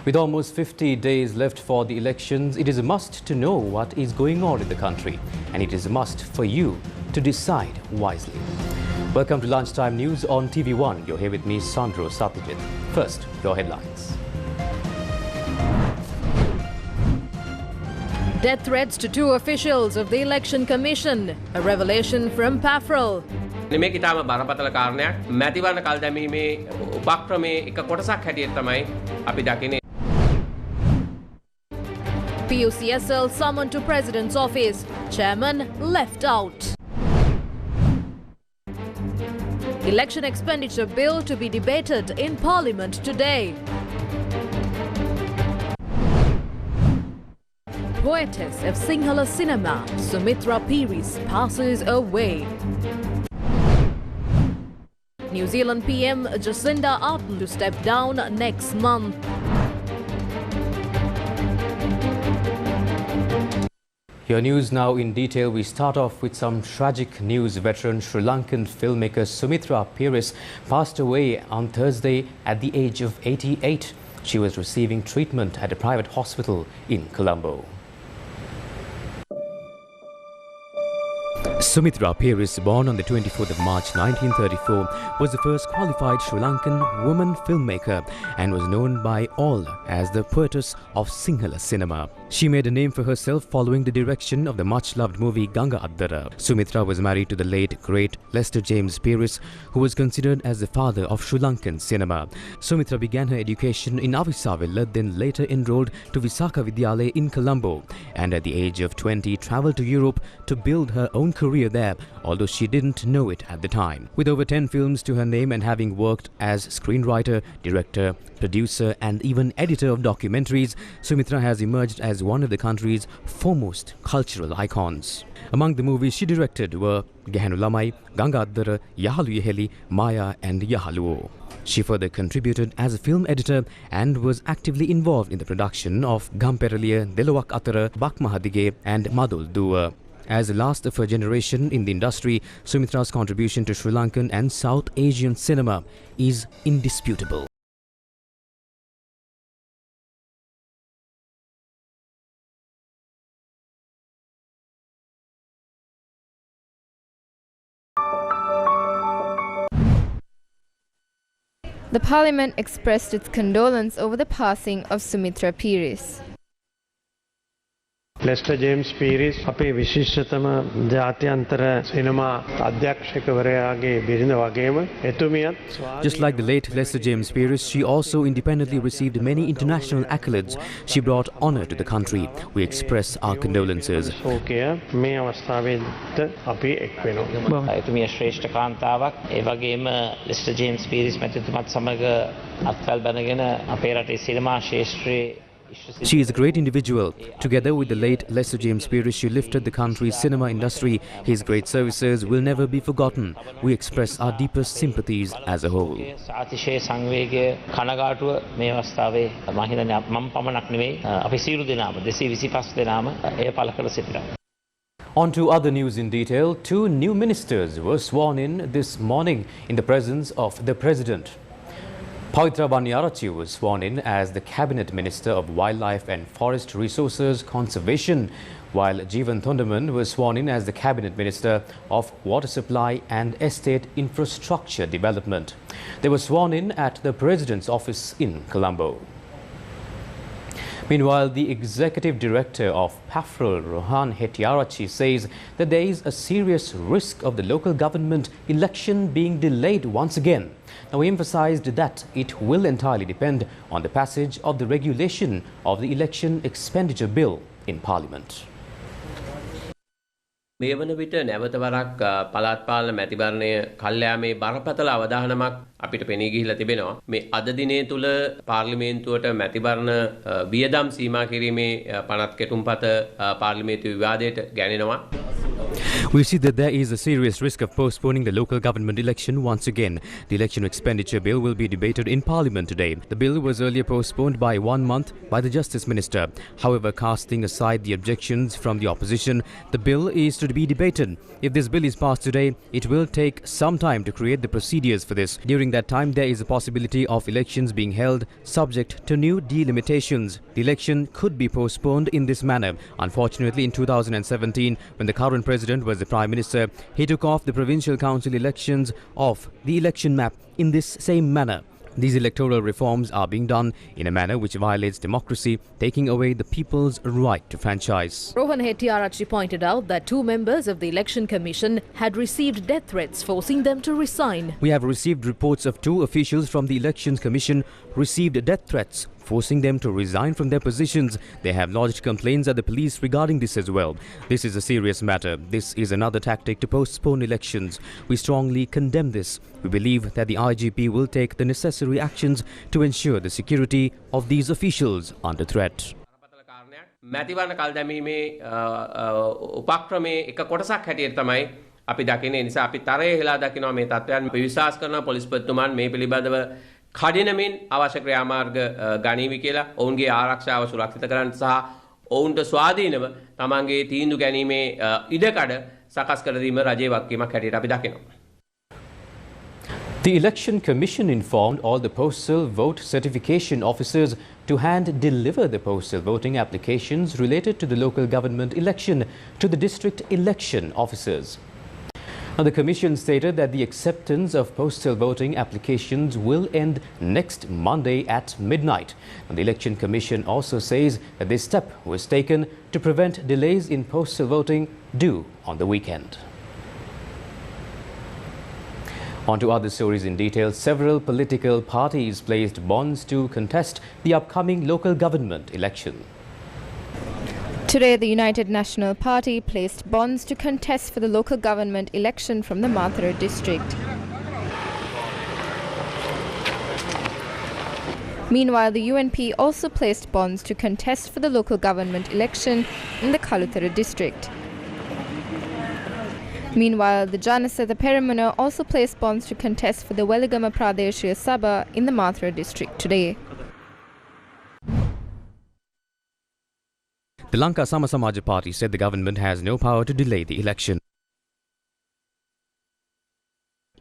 With almost 50 days left for the elections, it is a must to know what is going on in the country, and it is a must for you to decide wisely. Welcome to Lunchtime News on TV1. You're here with me, Sandro Satyajit. First, your headlines. Death threats to 2 officials of the Election Commission. A revelation from PAFRL. මේක ඊටාම බරපතල කාරණයක්. මැතිවරණ කල් දැමීමේ උපක්‍රමයේ එක කොටසක් හැටියට තමයි අපි දකින්නේ. PUCSL summoned to President's office. Chairman left out. Election expenditure bill to be debated in Parliament today. Poetess of Sinhala cinema, Sumitra passes away. New Zealand PM Jacinda Arden to step down next month. Your news now in detail. We start off with some tragic news. Veteran Sri Lankan filmmaker Sumitra passed away on Thursday at the age of 88. She was receiving treatment at a private hospital in Colombo. Sumitra, born on the 24th of March 1934, was the first qualified Sri Lankan woman filmmaker and was known by all as the poetess of Sinhala cinema. She made a name for herself following the direction of the much-loved movie Gangadhara. Sumitra was married to the late, great Lester James Peris, who was considered as the father of Sri Lankan cinema. Sumitra began her education in Avisavilla, then later enrolled to Visakha Vidyalaya in Colombo, and at the age of 20 travelled to Europe to build her own career there, although she didn't know it at the time. With over 10 films to her name and having worked as screenwriter, director, producer and even editor of documentaries, Sumitra has emerged as one of the country's foremost cultural icons. Among the movies she directed were Gehanu Lamai, Gangadhara, Yahalu Yeheli, Maya and Yahaluo. She further contributed as a film editor and was actively involved in the production of Gamperaliya, Delawak Atara, Bakmahadige and Madul Dua. As the last of her generation in the industry, Sumitra's contribution to Sri Lankan and South Asian cinema is indisputable. The Parliament expressed its condolence over the passing of Sumitra Peris. Lester James Peris අපේ විශිෂ්ටතම ජාත්‍යන්තර සිනමා අධ්‍යක්ෂකවරයාගේ බිරිඳ වගේම එතුමියත් Just like the late Lester James Peris, she also independently received many international accolades. She brought honour to the country. We express our condolences. ශෝකය මේ අවස්ථාවේදී අපි එක් වෙනවා. එතුමිය ශ්‍රේෂ්ඨ කාන්තාවක්. ඒ වගේම ලෙස්ටර් ජේම්ස් පීරිස් මැතිතුමත් සමග අත්වැල් බැඳගෙන අපේ රටේ සිනමා ශාස්ත්‍රයේ She is a great individual. Together with the late Lester James Peris, she lifted the country's cinema industry. His great services will never be forgotten. We express our deepest sympathies as a whole. අතිශය සංවේගය කනගාටුව මේ අවස්ථාවේ මම හිතන්නේ මම පමණක් නෙවෙයි අපි සියලු දෙනාම 225 දෙනාම එය පළ කර සිටිනවා. On to other news in detail. 2 new ministers were sworn in this morning in the presence of the President. Pawitra Baniyarachi was sworn in as the Cabinet Minister of Wildlife and Forest Resources Conservation, while Jeevan Thondaman was sworn in as the Cabinet Minister of Water Supply and Estate Infrastructure Development. They were sworn in at the President's office in Colombo. Meanwhile, the Executive Director of PAFRL, Rohan Hettiarachchi, says that there is a serious risk of the local government election being delayed once again. Now, he emphasized that it will entirely depend on the passage of the regulation of the election expenditure bill in Parliament. මේ වන විට නැවත වරක් පළාත් පාලන මැතිවරණය කල්යාමේ බරපතල අවධානමක් අපිට පෙනී ගිහිලා තිබෙනවා. මේ අද දිනේ තුල පාර්ලිමේන්තුවට මැතිවරණ වියදම් සීමා කිරීමේ පනත් කෙටුම්පත පාර්ලිමේන්තු විවාදයට ගැනෙනවා. We see that there is a serious risk of postponing the local government election once again. The election expenditure bill will be debated in Parliament today. The bill was earlier postponed by 1 month by the Justice Minister. However, casting aside the objections from the opposition, the bill is to be debated. If this bill is passed today, it will take some time to create the procedures for this. During that time, there is a possibility of elections being held subject to new delimitations. The election could be postponed in this manner. Unfortunately, in 2017, when the current president was the Prime Minister, he took off the provincial council elections off the election map in this same manner. These electoral reforms are being done in a manner which violates democracy, taking away the people's right to franchise. Rohan Hettiarachchi pointed out that 2 members of the Election Commission had received death threats forcing them to resign. We have received reports of 2 officials from the Elections Commission received death threats, forcing them to resign from their positions. They have lodged complaints at the police regarding this as well. This is a serious matter. This is another tactic to postpone elections. We strongly condemn this. We believe that the IGP will take the necessary actions to ensure the security of these officials under threat. මැතිවරණ කල් දැමීමේ උපක්‍රමයේ එක කොටසක් හැටියට තමයි අපි දකින්නේ. නිසා අපි තරයේ හෙලා දකිනවා මේ තත්ත්වයන්. අපි විශ්වාස කරනවා පොලිස්පතිතුමන් මේ පිළිබඳව කඩිනමින් අවශ්‍ය ක්‍රියාමාර්ග ගනීවි කියලා, ඔවුන්ගේ ආරක්ෂාව සුරක්ෂිත කරන්න සහ ඔවුන්ට ස්වාධීනව තමන්ගේ තීන්දුව ගැනීමේ ඉඩකඩ සකස් කර දීම රජයේ වගකීමක් හැටියට අපි දකිනවා. The Election Commission informed all the postal vote certification officers to hand deliver the postal voting applications related to the local government election to the district election officers. Now, the Commission stated that the acceptance of postal voting applications will end next Monday at midnight. And the Election Commission also says that this step was taken to prevent delays in postal voting due on the weekend. On to other stories in detail. Several political parties placed bonds to contest the upcoming local government election. Today, the United National Party placed bonds to contest for the local government election from the Mathura district. Meanwhile, the UNP also placed bonds to contest for the local government election in the Kaluthara district. Meanwhile, the Janasatha Peramuna also placed bonds to contest for the Weligama Pradeshya Sabha in the Mathura district today. The Lanka Samasamaja Party said the government has no power to delay the election.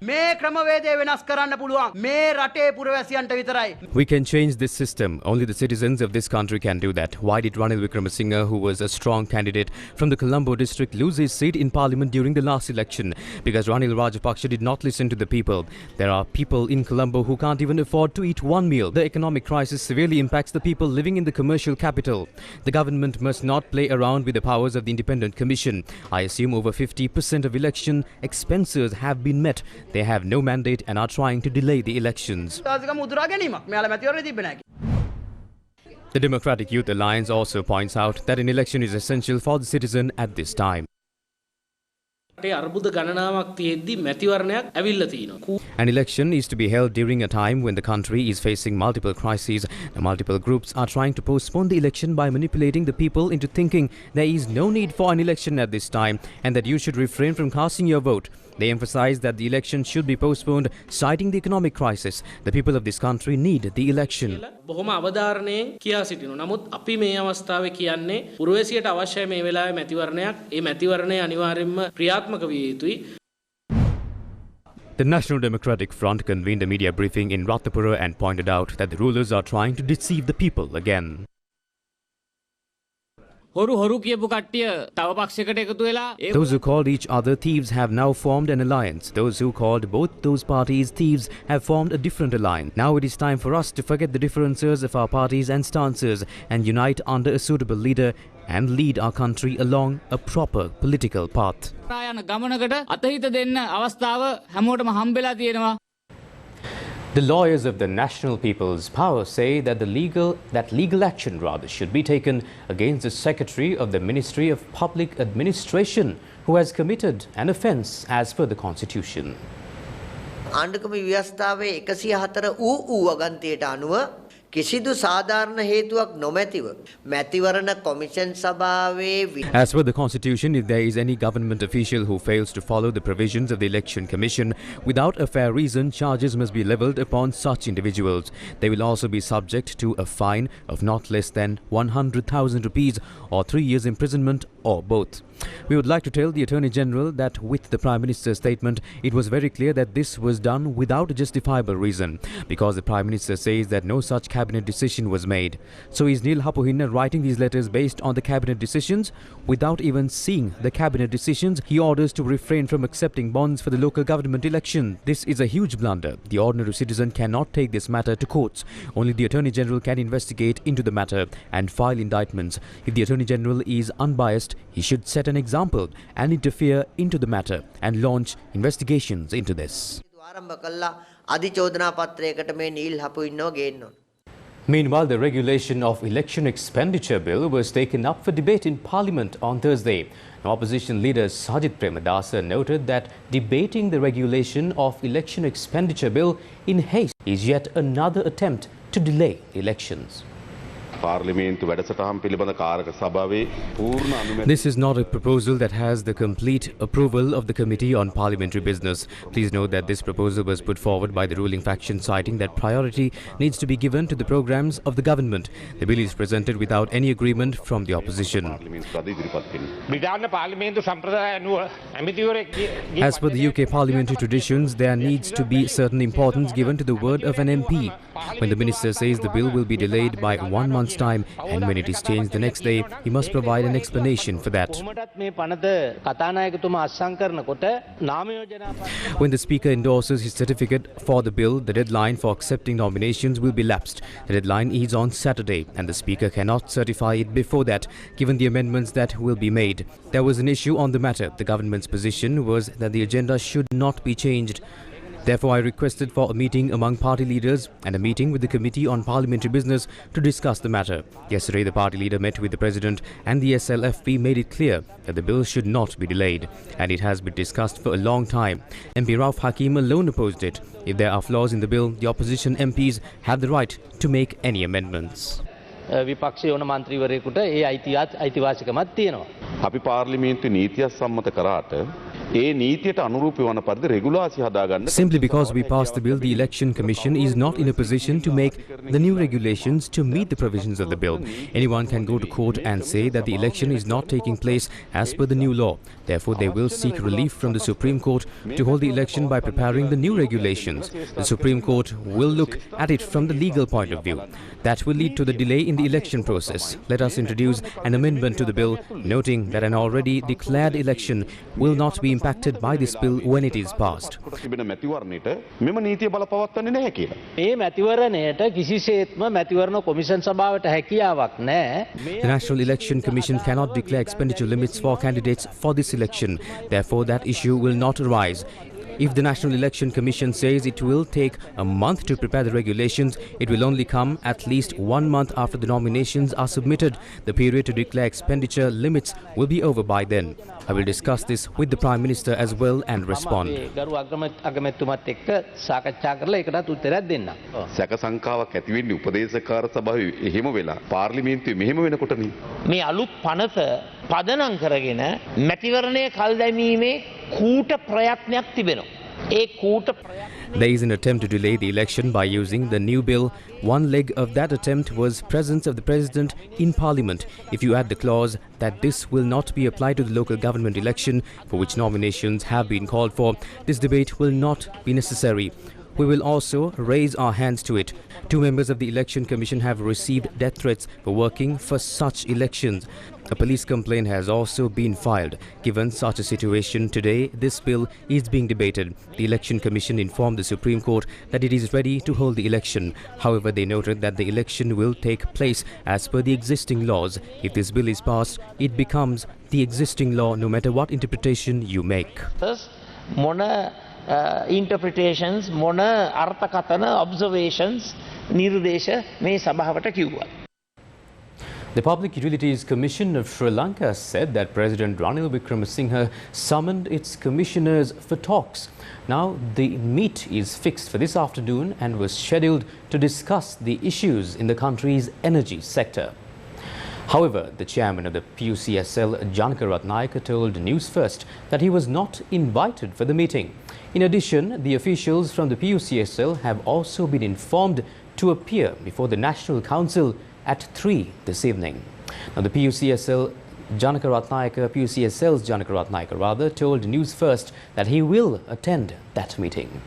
මේ ක්‍රමවේදය වෙනස් කරන්න පුළුවන් මේ රටේ පුරවැසියන්ට විතරයි. We can change this system. Only the citizens of this country can do that. Why did Ranil Wickremesinghe, who was a strong candidate from the Colombo district, lose his seat in parliament during the last election? Because Ranil Rajapaksa did not listen to the people. There are people in Colombo who can't even afford to eat one meal. The economic crisis severely impacts the people living in the commercial capital. The government must not play around with the powers of the Independent Commission. I assume over 50% of election expenses have been met. They have no mandate and are trying to delay the elections. The Democratic Youth Alliance also points out that an election is essential for the citizen at this time. An election is to be held during a time when the country is facing multiple crises. The multiple groups are trying to postpone the election by manipulating the people into thinking there is no need for an election at this time and that you should refrain from casting your vote. They emphasize that the election should be postponed, citing the economic crisis. The people of this country need the election. බොහොම අවධාරණයෙන් කියා සිටිනවා. නමුත් අපි මේ අවස්ථාවේ කියන්නේ පුරවැසියට අවශ්‍ය මේ වෙලාවේ මැතිවරණයක්. ඒ මැතිවරණය අනිවාර්යයෙන්ම ක්‍රියාත්මක විය යුතුයි. The National Democratic Front convened a media briefing in Ratnapura and pointed out that the rulers are trying to deceive the people again. Those who called each other thieves have now formed an alliance. Those who called both those parties thieves have formed a different alliance. Now it is time for us to forget the differences of our parties and stances and unite under a suitable leader and lead our country along a proper political path. The lawyers of the National People's Power say that legal action should be taken against the Secretary of the Ministry of Public Administration who has committed an offence as per the Constitution. ආණ්ඩුක්‍රම ව්‍යවස්ථාවේ 104 වගන්තියට අනුව කිසිදු සාධාරණ හේතුවක් නොමැතිව මැතිවරණ commission සභාවේ As per the constitution, if there is any government official who fails to follow the provisions of the Election Commission without a fair reason, charges must be levelled upon such individuals. They will also be subject to a fine of not less than 100,000 rupees or 3 years imprisonment or both. We would like to tell the Attorney General that with the Prime Minister's statement, it was very clear that this was done without a justifiable reason, because the Prime Minister says that no such cabinet decision was made. So is Neil Hapuhinna writing these letters based on the cabinet decisions? Without even seeing the cabinet decisions, he orders to refrain from accepting bonds for the local government election. This is a huge blunder. The ordinary citizen cannot take this matter to courts. Only the Attorney General can investigate into the matter and file indictments. If the Attorney General is unbiased, he should set an example and interfere into the matter and launch investigations into this. Meanwhile, the regulation of election expenditure bill was taken up for debate in Parliament on Thursday. Now, opposition leader Sajid Premadasa noted that debating the regulation of election expenditure bill in haste is yet another attempt to delay elections. This is not a proposal that has the complete approval of the Committee on Parliamentary Business. Please note that this proposal was put forward by the ruling faction, citing that priority needs to be given to the programs of the government. The bill is presented without any agreement from the opposition. As per the UK parliamentary traditions, there needs to be certain importance given to the word of an MP. When the minister says the bill will be delayed by 1 month's time, and when it is changed the next day, he must provide an explanation for that. When the Speaker endorses his certificate for the bill, the deadline for accepting nominations will be lapsed. The deadline is on Saturday, and the Speaker cannot certify it before that, given the amendments that will be made. There was an issue on the matter. The government's position was that the agenda should not be changed. Therefore, I requested for a meeting among party leaders and a meeting with the Committee on Parliamentary Business to discuss the matter. Yesterday, the party leader met with the President, and the SLFP made it clear that the bill should not be delayed, and it has been discussed for a long time. MP Rauf Hakim alone opposed it. If there are flaws in the bill, the opposition MPs have the right to make any amendments. විපක්ෂයේ වුණ මන්ත්‍රීවරයෙකුට ඒ අයිතිවාසිකමක් තියෙනවා. අපි පාර්ලිමේන්තු නීතිය සම්මත කරාට ඒ නීතියට අනුරූපී වන පරිදි රෙගුලාසි හදාගන්න. Simply because we passed the bill, the Election Commission is not in a position to make the new regulations to meet the provisions of the bill. Anyone can go to court and say that the election is not taking place as per the new law. Therefore, they will seek relief from the Supreme Court to hold the election by preparing the new regulations. The Supreme Court will look at it from the legal point of view. That will lead to the delay in the election process. Let us introduce an amendment to the bill, noting that an already declared election will not be impacted by this bill when it is passed. මෙම නීතිය බලපවත්වන්නේ නැහැ කියලා. මේ මැතිවරණයට කිසිසේත්ම මැතිවරණ commission සභාවට හැකියාවක් නැහැ. The National Election Commission cannot declare expenditure limits for candidates for this election. Therefore, that issue will not arise. If the National Election Commission says it will take a month to prepare the regulations, it will only come at least 1 month after the nominations are submitted. The period to declare expenditure limits will be over by then. I will discuss this with the Prime Minister as well and respond. සැක සංකාවක් ඇති වෙන්නේ උපදේශකාර සභාවේ එහෙම වෙලා පාර්ලිමේන්තුවේ මෙහෙම වෙනකොටනේ. මේ අලුත් පනත පදනම් කරගෙන මැතිවරණය කල් දැමීමේ කූට ප්‍රයත්නයක් තිබෙනවා. ඒ කූට There is an attempt to delay the election by using the new bill. One leg of that attempt was presence of the President in Parliament. If you add the clause that this will not be applied to the local government election for which nominations have been called for, this debate will not be necessary. We will also raise our hands to it. 2 members of the Election Commission have received death threats for working for such elections. A police complaint has also been filed. Given such a situation today, this bill is being debated. The Election Commission informed the Supreme Court that it is ready to hold the election. However, they noted that the election will take place as per the existing laws. If this bill is passed, it becomes the existing law no matter what interpretation you make. Interpretations, මොන අර්ථකථන, observations, නිර්දේශ මේ සභාවට කිව්වා. The Public Utilities Commission of Sri Lanka said that President Ranil Wickremesinghe summoned its commissioners for talks. Now the meet is fixed for this afternoon and was scheduled to discuss the issues in the country's energy sector. However, the chairman of the PUCSL, Jacinda Arden, told Newsfirst that he was not invited for the meeting. In addition, the officials from the PUCSL have also been informed to appear before the National Council at 3 this evening. Now, the PUCSL's Jacinda Arden told Newsfirst that he will attend that meeting.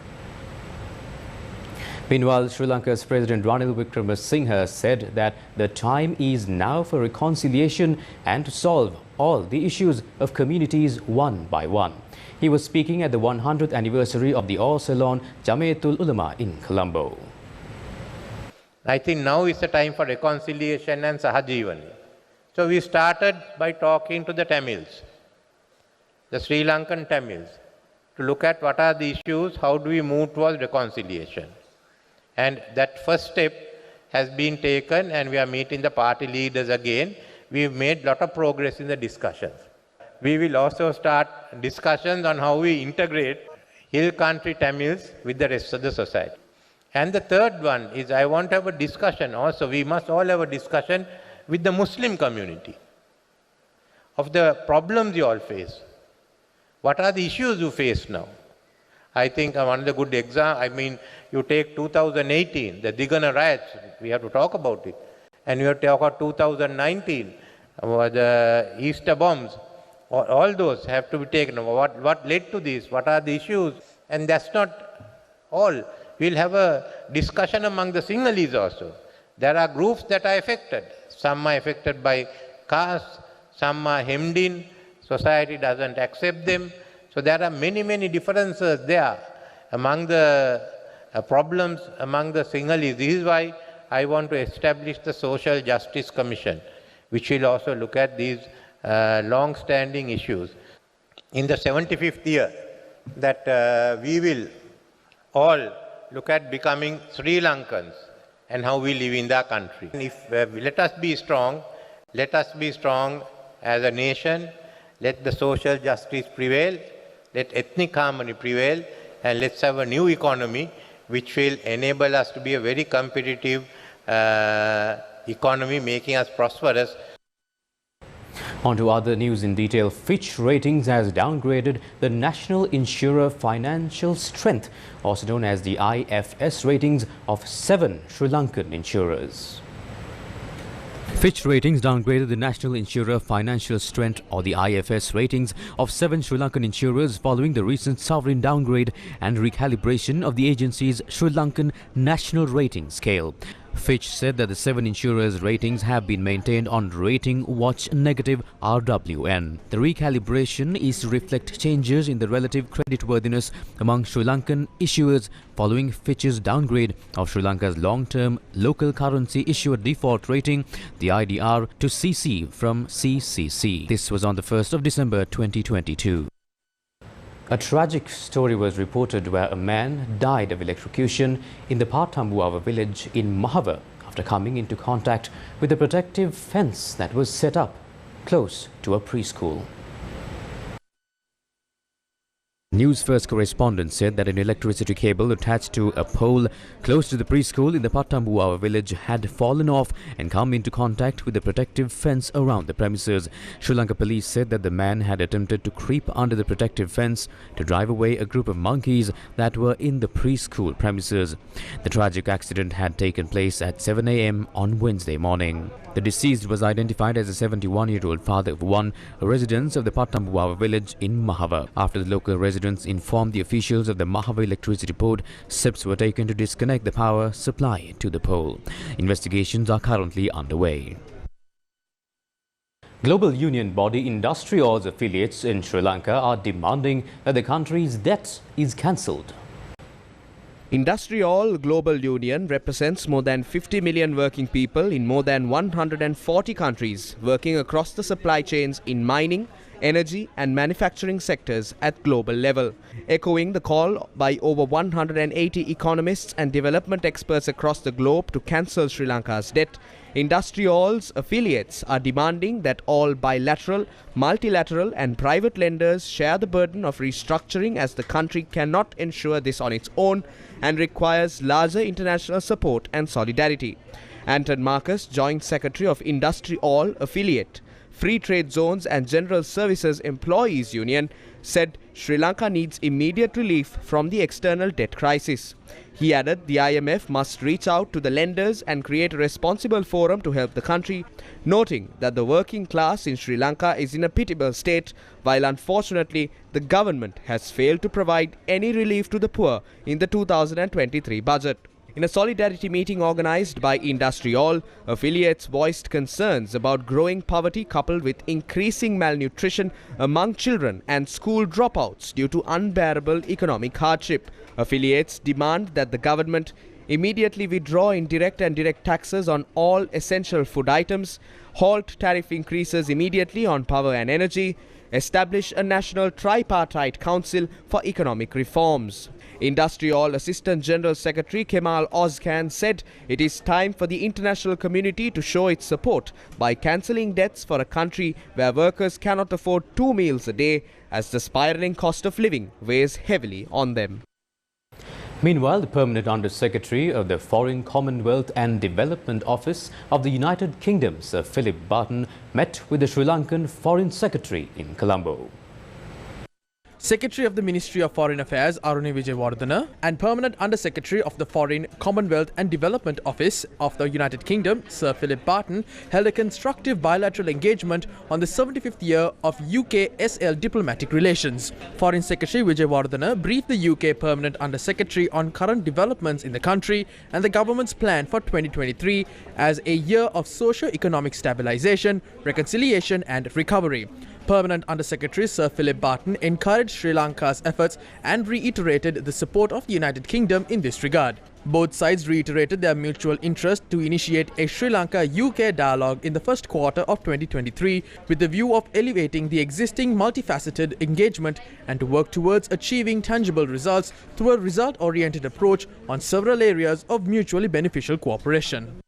Meanwhile, Sri Lanka's President Ranil Wickremesinghe said that the time is now for reconciliation and to solve all the issues of communities one by one. He was speaking at the 100th anniversary of the Awe Salon Jamiatul Ulama in Colombo. I think now is the time for reconciliation and Sahajivani. So we started by talking to the Tamils, the Sri Lankan Tamils, to look at what are the issues, how do we move towards reconciliation. And that first step has been taken and we are meeting the party leaders again. We've made a lot of progress in the discussions. We will also start discussions on how we integrate hill country Tamils with the rest of the society. And the third one is I want to have a discussion also. We must all have a discussion with the Muslim community of the problems you all face. What are the issues you face now? I think one of the good examples, you take 2018, the Digana riots, we have to talk about it. And we have to talk about 2019, the Easter bombs. All those have to be taken. What led to this? What are the issues? And that's not all. We'll have a discussion among the Sinhalese also. There are groups that are affected. Some are affected by caste, some are hemmed in, society doesn't accept them. So there are many, many differences there among the problems among the Sinhalese. This is why I want to establish the Social Justice Commission, which will also look at these long-standing issues. In the 75th year, that we will all look at becoming Sri Lankans and how we live in the country. Let us be strong as a nation, let the social justice prevail, let ethnic harmony prevail, and let's have a new economy which will enable us to be a very competitive economy, making us prosperous. On to other news in detail. Fitch Ratings has downgraded the National Insurer Financial Strength, also known as the IFS ratings, of 7 Sri Lankan insurers. Fitch Ratings downgraded the National Insurer Financial Strength, or the IFS ratings, of 7 Sri Lankan insurers following the recent sovereign downgrade and recalibration of the agency's Sri Lankan National Rating Scale. Fitch said that the 7 insurers' ratings have been maintained on Rating Watch Negative RWN. The recalibration is to reflect changes in the relative creditworthiness among Sri Lankan issuers following Fitch's downgrade of Sri Lanka's long-term local currency issuer default rating, the IDR, to CC from CCC. This was on the 1st of December 2022. A tragic story was reported where a man died of electrocution in the Patambuava village in Mahava after coming into contact with a protective fence that was set up close to a preschool. Newsfirst correspondent said that an electricity cable attached to a pole close to the preschool in the Patambuava village had fallen off and come into contact with the protective fence around the premises. Sri Lanka police said that the man had attempted to creep under the protective fence to drive away a group of monkeys that were in the preschool premises. The tragic accident had taken place at 7 a.m. on Wednesday morning. The deceased was identified as a 71-year-old father of one, a resident of the Patambuava village in Mahava. After the local residents informed the officials of the Mahava Electricity Board, steps were taken to disconnect the power supply to the pole. Investigations are currently underway. Global union body Industrial's affiliates in Sri Lanka are demanding that the country's debt is cancelled. Industrial Global Union represents more than 50 million working people in more than 140 countries working across the supply chains in mining, energy and manufacturing sectors at global level. Echoing the call by over 180 economists and development experts across the globe to cancel Sri Lanka's debt, IndustriAll's affiliates are demanding that all bilateral, multilateral and private lenders share the burden of restructuring, as the country cannot ensure this on its own and requires larger international support and solidarity. Anton Marcus, Joint Secretary of IndustriAll affiliate, Free Trade Zones and General Services Employees Union, said Sri Lanka needs immediate relief from the external debt crisis. He added the IMF must reach out to the lenders and create a responsible forum to help the country, noting that the working class in Sri Lanka is in a pitiable state, while unfortunately the government has failed to provide any relief to the poor in the 2023 budget. In a solidarity meeting organized by IndustriAll, affiliates voiced concerns about growing poverty coupled with increasing malnutrition among children and school dropouts due to unbearable economic hardship. Affiliates demand that the government immediately withdraw indirect and direct taxes on all essential food items, halt tariff increases immediately on power and energy, establish a national tripartite council for economic reforms. IndustriAll Assistant General Secretary Kemal Ozcan said it is time for the international community to show its support by cancelling debts for a country where workers cannot afford 2 meals a day, as the spiralling cost of living weighs heavily on them. Meanwhile, the Permanent Under-Secretary of the Foreign, Commonwealth and Development Office of the United Kingdom, Sir Philip Barton, met with the Sri Lankan Foreign Secretary in Colombo. Secretary of the Ministry of Foreign Affairs Aruni Wijewardena and Permanent Under-Secretary of the Foreign, Commonwealth and Development Office of the United Kingdom, Sir Philip Barton, held a constructive bilateral engagement on the 75th year of UK-SL diplomatic relations. Foreign Secretary Wijewardena briefed the UK Permanent Under-Secretary on current developments in the country and the government's plan for 2023 as a year of socio-economic stabilisation, reconciliation and recovery. Permanent Under-Secretary Sir Philip Barton encouraged Sri Lanka's efforts and reiterated the support of the United Kingdom in this regard. Both sides reiterated their mutual interest to initiate a Sri Lanka-UK dialogue in the first quarter of 2023 with the view of elevating the existing multifaceted engagement and to work towards achieving tangible results through a result-oriented approach on several areas of mutually beneficial cooperation.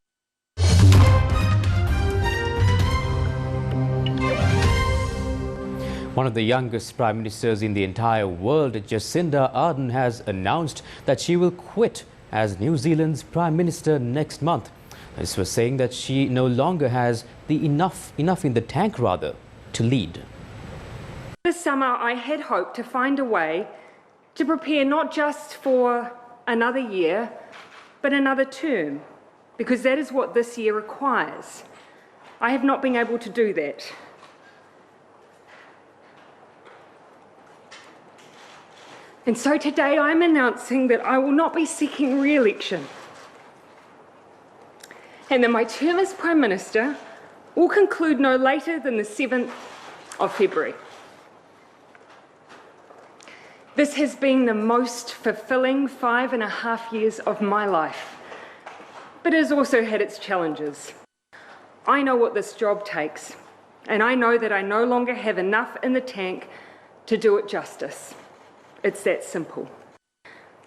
One of the youngest prime ministers in the entire world, Jacinda Arden, has announced that she will quit as New Zealand's prime minister next month. This was saying that she no longer has the enough in the tank to lead. This summer I had hoped to find a way to prepare not just for another year, but another term, because that is what this year requires. I have not been able to do that. And so today I'm announcing that I will not be seeking re-election and that my term as Prime Minister will conclude no later than the 7th of February. This has been the most fulfilling 5.5 years of my life, but it has also had its challenges. I know what this job takes, and I know that I no longer have enough in the tank to do it justice. It's that simple.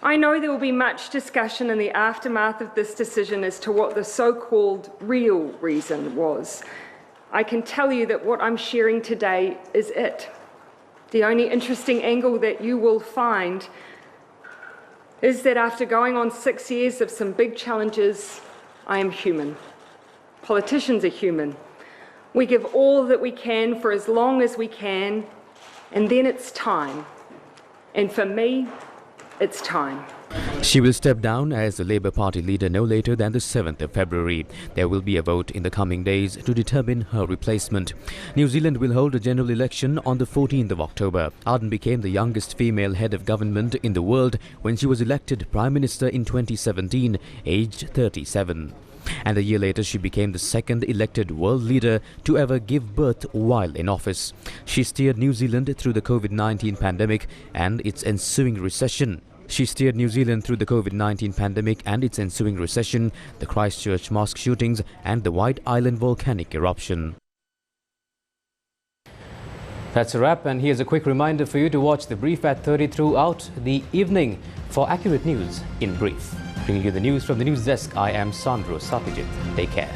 I know there will be much discussion in the aftermath of this decision as to what the so-called real reason was. I can tell you that what I'm sharing today is it. The only interesting angle that you will find is that after going on 6 years of some big challenges, I am human. Politicians are human. We give all that we can for as long as we can, and then it's time. And for me, it's time. She will step down as the Labour Party leader no later than the 7th of February. There will be a vote in the coming days to determine her replacement. New Zealand will hold a general election on the 14th of October. Arden became the youngest female head of government in the world when she was elected Prime Minister in 2017, aged 37. And a year later, she became the second elected world leader to ever give birth while in office. She steered New Zealand through the COVID-19 pandemic and its ensuing recession. The Christchurch mosque shootings and the White Island volcanic eruption. That's a wrap, and here's a quick reminder for you to watch The Brief at 30 throughout the evening for accurate news in brief. Bringing you the news from the news desk, I am Sandro Sapijit. Take care.